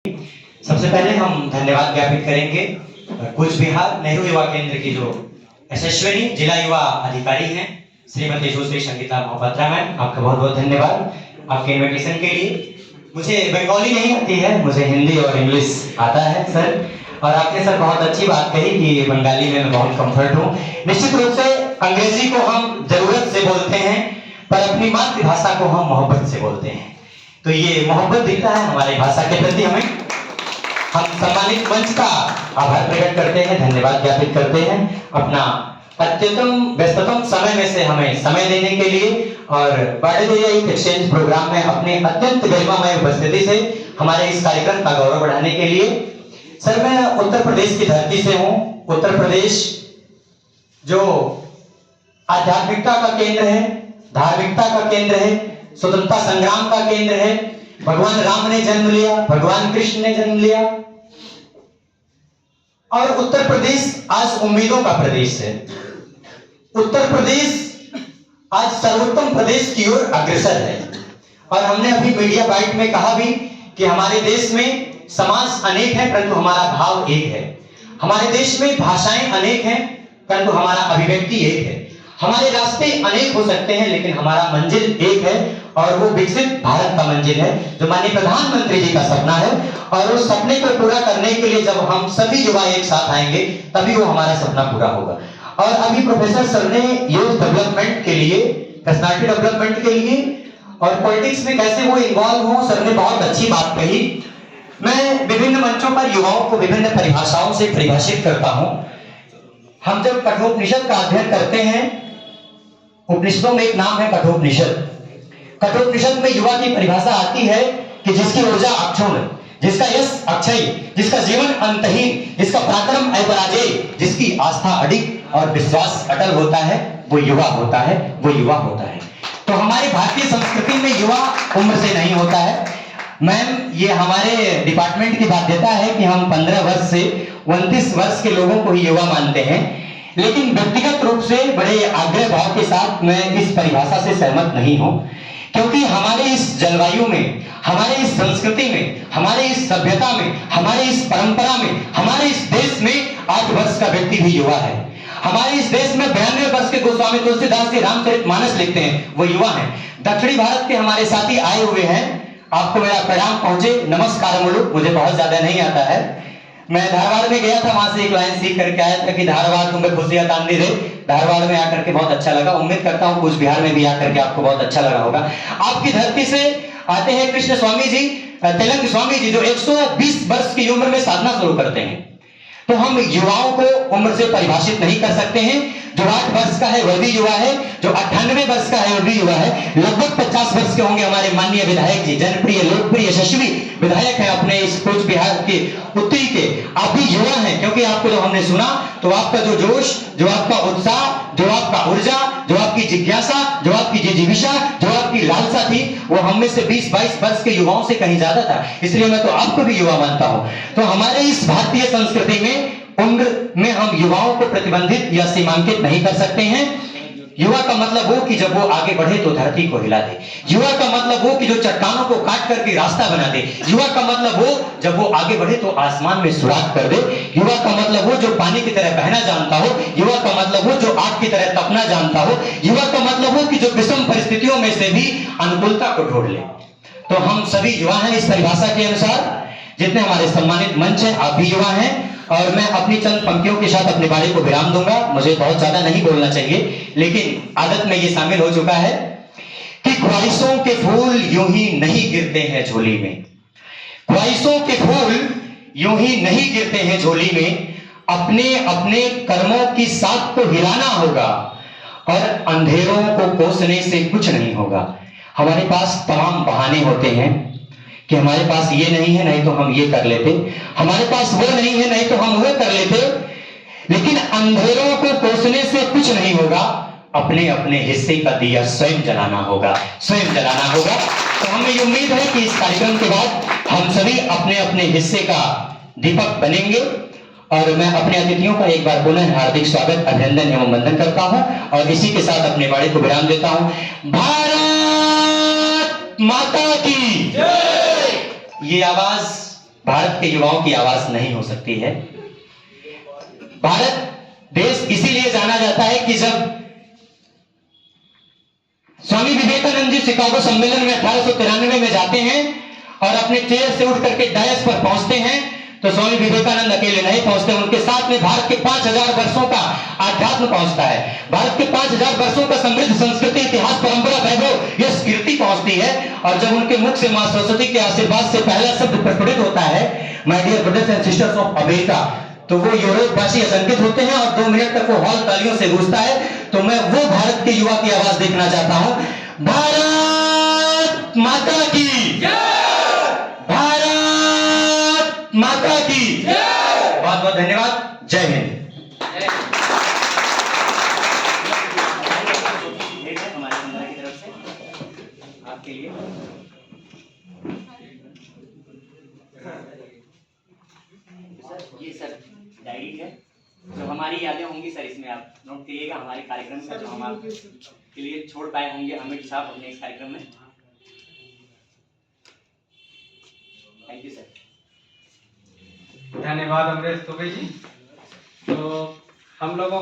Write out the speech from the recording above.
सबसे पहले हम धन्यवाद ज्ञापित करेंगे कूच बिहार नेहरू युवा केंद्र की जो यशस्विनी जिला युवा अधिकारी हैं श्रीमती सुश्री संगीता मोहपात्रा मैम, आपका बहुत बहुत धन्यवाद आपके इनविटेशन के लिए। मुझे बंगाली नहीं आती है, मुझे हिंदी और इंग्लिश आता है सर, और आपने सर बहुत अच्छी बात कही कि बंगाली में मैं बहुत कंफर्ट हूँ। निश्चित रूप से अंग्रेजी को हम जरूरत से बोलते हैं पर अपनी मातृभाषा को हम मोहब्बत से बोलते हैं, तो ये मोहब्बत दिखता है हमारी भाषा के प्रति। हम सम्मानित मंच का आभार प्रकट करते हैं, धन्यवाद ज्ञापित करते हैं अपना अत्यंतम व्यस्ततम समय में से हमें समय देने के लिए और बार्डे एक्सचेंज प्रोग्राम में अपने अत्यंत गरिमामय उपस्थिति से हमारे इस कार्यक्रम का गौरव बढ़ाने के लिए। सर, मैं उत्तर प्रदेश की धरती से हूँ। उत्तर प्रदेश जो आध्यात्मिकता का केंद्र है, धार्मिकता का केंद्र है, स्वतंत्रता संग्राम का केंद्र है। भगवान राम ने जन्म लिया, भगवान कृष्ण ने जन्म लिया, और उत्तर प्रदेश आज उम्मीदों का प्रदेश है। उत्तर प्रदेश आज सर्वोत्तम प्रदेश की ओर अग्रसर है। और हमने अभी मीडिया बाइट में कहा भी कि हमारे देश में समाज अनेक है परंतु हमारा भाव एक है। हमारे देश में भाषाएं अनेक हैं परंतु हमारा अभिव्यक्ति एक है। हमारे रास्ते अनेक हो सकते हैं लेकिन हमारा मंजिल एक है, और वो विकसित भारत का मंजिल है जो माननीय प्रधानमंत्री जी का सपना है। और उस सपने को पूरा करने के लिए जब हम सभी युवा एक साथ आएंगे तभी वो हमारा सपना पूरा होगा। और अभी प्रोफेसर सर ने यूथ डेवलपमेंट के लिए, पर्सनालिटी डेवलपमेंट के लिए और पॉलिटिक्स में कैसे वो इन्वॉल्व हो, सर ने बहुत अच्छी बात कही। मैं विभिन्न मंचों पर युवाओं को विभिन्न परिभाषाओं से परिभाषित करता हूं। हम जब कठोपनिषद का अध्ययन करते हैं, उपनिषदों में एक नाम है कठोपनिषद। कठोपनिषद में युवा की परिभाषा आती है कि जिसकी ऊर्जा अक्षुण्ण, जिसका यश अक्षय, जिसका जीवन अंतहीन, जिसका पराक्रम अपराजेय, जिसकी आस्था अडिग और विश्वास अटल होता है, वो युवा होता है, वो युवा होता है। तो हमारी भारतीय संस्कृति में युवा उम्र से नहीं होता है। मैम, ये हमारे डिपार्टमेंट की बाध्यता है कि हम 15 वर्ष से 29 वर्ष के लोगों को ही युवा मानते हैं, लेकिन व्यक्तिगत रूप से बड़े आग्रह भाव के साथ मैं इस परिभाषा से सहमत नहीं हूं, क्योंकि हमारे इस जलवायु में, हमारे इस संस्कृति में, हमारे इस सभ्यता में, हमारे इस परंपरा में, हमारे इस देश में 8 वर्ष का व्यक्ति भी युवा है। हमारे इस देश में 92 वर्ष के गोस्वामी तुलसीदास जी रामचरितमानस लिखते हैं, वो युवा हैं। दक्षिणी भारत के हमारे साथी आए हुए हैं, आपको मेरा प्रणाम पहुंचे, नमस्कार मुलुक, मुझे बहुत ज्यादा नहीं आता है। मैं धारवाड़ में गया था, वहां से एक लाइन सीख करके आया था कि धारवाड़ तुम्हें खुशियां तांदी रे। धारवाड़ में आकर के बहुत अच्छा लगा। उम्मीद करता हूं कूच बिहार में भी आकर के आपको बहुत अच्छा लगा होगा। आपकी धरती से आते हैं कृष्ण स्वामी जी, तेलंग स्वामी जी, जो 120 वर्ष की उम्र में साधना शुरू करते हैं। तो हम युवाओं को उम्र से परिभाषित नहीं कर सकते हैं। जो 8 वर्ष का है वह भी युवा है, जो 98 वर्ष का है वह भी युवा है। लगभग 50 वर्ष के होंगे हमारे माननीय विधायक जी, जनप्रिय, लोकप्रिय, यशस्वी विधायक है अपने इस कूच बिहार के उत्तरी के। आप भी युवा हैं, क्योंकि आपको जब हमने सुना तो आपका जो जोश, जो आपका उत्साह, जो आपका ऊर्जा, जो आपकी जिज्ञासा, जो आपकी जिजीविषा, जो आपकी लालसा थी, वो हम में से 20-22 वर्ष के युवाओं से कहीं ज्यादा था। इसलिए मैं तो आपको भी युवा मानता हूं। तो हमारे इस भारतीय संस्कृति में उम्र में हम युवाओं को प्रतिबंधित या सीमांकित नहीं कर सकते हैं। युवा का मतलब वो कि जब वो आगे बढ़े तो धरती को हिला दे। युवा का मतलब वो कि जो चट्टानों को काट करके रास्ता बना दे। युवा का मतलब वो जब वो आगे बढ़े तो आसमान में सुराग कर दे। युवा का मतलब वो जो पानी की तरह बहना जानता हो। युवा का मतलब वो जो आग की तरह तपना जानता हो। युवा का मतलब वो कि जो विषम परिस्थितियों में से भी अनुकूलता को ढूंढ ले। तो हम सभी युवा हैं इस परिभाषा के अनुसार। जितने हमारे सम्मानित मंच है, आप भी युवा हैं। और मैं अपनी चंद पंक्तियों के साथ अपने बारे को विराम दूंगा। मुझे बहुत ज्यादा नहीं बोलना चाहिए, लेकिन आदत में ये शामिल हो चुका है कि ख्वाहिशों के फूल यूं ही नहीं गिरते हैं झोली में। ख्वाहिशों के फूल यूं ही नहीं गिरते हैं झोली में। अपने अपने कर्मों की साख को हिलाना होगा और अंधेरों को कोसने से कुछ नहीं होगा। हमारे पास तमाम बहाने होते हैं कि हमारे पास ये नहीं है, नहीं तो हम ये कर लेते। हमारे पास वो नहीं है, नहीं तो हम वो कर लेते। लेकिन अंधेरों को कोसने से कुछ नहीं होगा। अपने अपने हिस्से का दिया स्वयं जलाना होगा, स्वयं जलाना होगा। तो हमें उम्मीद है कि इस कार्यक्रम के बाद हम सभी अपने अपने हिस्से का दीपक बनेंगे। और मैं अपने अतिथियों का एक बार पुनः हार्दिक स्वागत, अभिनंदन एवं वंदन करता हूं और इसी के साथ अपने बारे को विराम देता हूं। भारत माता की जय। ये आवाज भारत के युवाओं की आवाज नहीं हो सकती है। भारत देश इसीलिए जाना जाता है कि जब स्वामी विवेकानंद जी शिकागो सम्मेलन में 1893 में जाते हैं और अपने चेयर से उठ करके डायस पर पहुंचते हैं, तो स्वामी विवेकानंद अकेले नहीं पहुंचते, उनके साथ में भारत के 5000 वर्षों का आध्यात्म पहुंचता है। भारत के 5000 वर्षों का समृद्ध संस्कृति, इतिहास, परंपरा, वैभव, यह कीर्ति पहुंचती है। और जब उनके मुख से मां सरस्वती के आशीर्वाद से पहला शब्द प्रस्फुटित होता है, my dear brothers and sisters of America, तो वो यूरोपवासी असंकित होते हैं और 2 मिनट तक वो हॉल तालियों से गूंजता है। तो मैं वो भारत के युवा की आवाज देखना चाहता हूं। भारत माता की जय! भारत माता की जय! बहुत बहुत धन्यवाद। जय हिंद। हमारे संस्था की तरफ से आपके लिए ये सर डायरी है, जो हमारी यादें होंगी सर, इसमें आप नोट करिएगा हमारे कार्यक्रम का, जो हम आपके लिए छोड़ पाए होंगे अमित साहब अपने इस कार्यक्रम में। Thank you sir. धन्यवाद अमरेश दुबे जी। तो हम लोगों